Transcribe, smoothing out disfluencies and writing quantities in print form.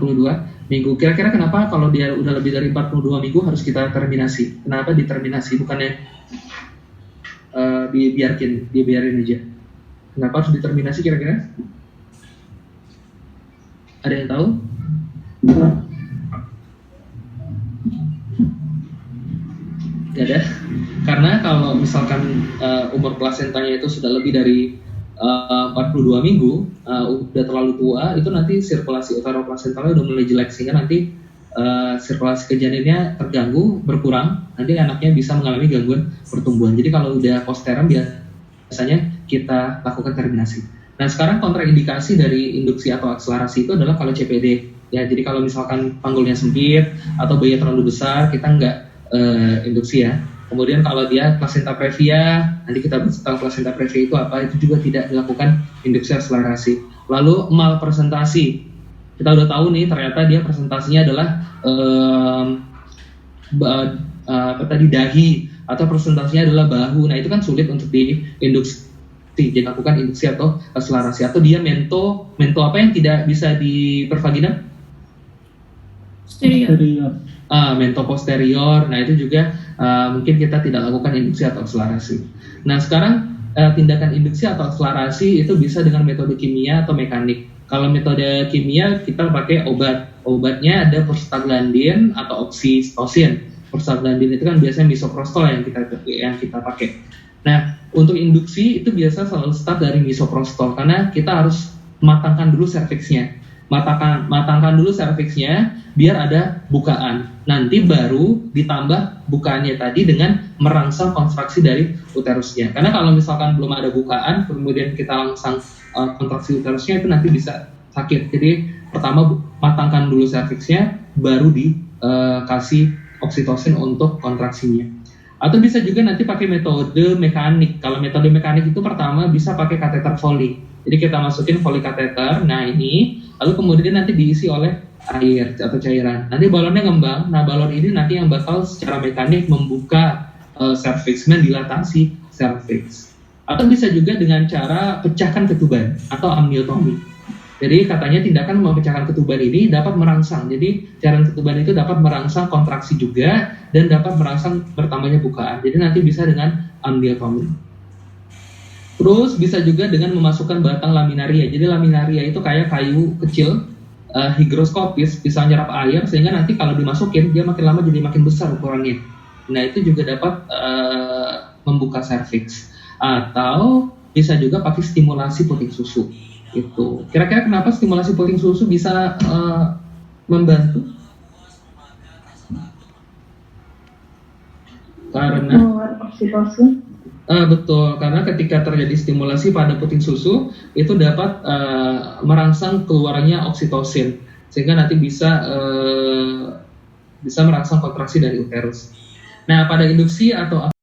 minggu. Kira-kira kenapa kalau dia udah lebih dari 42 minggu harus kita terminasi? Kenapa diterminasi? Bukannya dibiarin aja? Kenapa harus diterminasi kira-kira? Ada yang tahu? Gak ada. Karena kalau misalkan umur plasentanya itu sudah lebih dari 42 minggu, udah terlalu tua, itu nanti sirkulasi uteroplasentalnya udah mulai jelek, sehingga nanti sirkulasi ke janinnya terganggu, berkurang, nanti anaknya bisa mengalami gangguan pertumbuhan. Jadi kalau udah posteran biasanya kita lakukan terminasi. Nah, sekarang kontraindikasi dari induksi atau akselerasi itu adalah kalau CPD. Ya, jadi kalau misalkan panggulnya sempit atau bayinya terlalu besar, kita nggak induksi ya. Kemudian kalau dia placenta previa, nanti kita bahas tentang placenta previa itu apa, itu juga tidak dilakukan induksi akselerasi. Lalu malpresentasi, kita udah tahu nih ternyata dia presentasinya adalah dahi, atau presentasinya adalah bahu. Nah, itu kan sulit untuk diinduksi, dilakukan induksi atau akselerasi. Atau dia mento apa yang tidak bisa dipervagina? Posterior. Mento posterior. Nah, itu juga mungkin kita tidak lakukan induksi atau akselerasi. Nah, sekarang tindakan induksi atau akselerasi itu bisa dengan metode kimia atau mekanik. Kalau metode kimia kita pakai obat. Obatnya ada prostaglandin atau oksitosin. Prostaglandin itu kan biasanya misoprostol yang kita pakai. Nah, untuk induksi itu biasa selalu start dari misoprostol, karena kita harus matangkan dulu serviksnya. Matangkan dulu serviksnya biar ada bukaan. Nanti baru ditambah bukaannya tadi dengan merangsang kontraksi dari uterusnya. Karena kalau misalkan belum ada bukaan, kemudian kita langsung kontraksi uterusnya, itu nanti bisa sakit. Jadi pertama matangkan dulu serviksnya, baru dikasih oksitosin untuk kontraksinya. Atau bisa juga nanti pakai metode mekanik. Kalau metode mekanik itu pertama bisa pakai kateter Foley. Jadi kita masukin Foley kateter, nah ini, lalu kemudian nanti diisi oleh air atau cairan. Nanti balonnya ngembang. Nah, balon ini nanti yang bakal secara mekanik membuka serviks, mendilatasi serviks. Atau bisa juga dengan cara pecahkan ketuban atau amniotomi. Jadi katanya tindakan memecahkan ketuban ini dapat merangsang. Jadi cairan ketuban itu dapat merangsang kontraksi juga dan dapat merangsang bertambahnya bukaan. Jadi nanti bisa dengan amniotomi. Terus bisa juga dengan memasukkan batang laminaria. Jadi laminaria itu kayak kayu kecil, higroskopis, bisa nyerap air, sehingga nanti kalau dimasukin dia makin lama jadi makin besar ukurannya. Nah, itu juga dapat membuka serviks. Atau bisa juga pakai stimulasi puting susu. Itu. Kira-kira kenapa stimulasi puting susu bisa membantu? Karena oksitosin. Betul, karena ketika terjadi stimulasi pada puting susu itu dapat merangsang keluarnya oksitosin, sehingga nanti bisa merangsang kontraksi dari uterus. Nah, pada induksi atau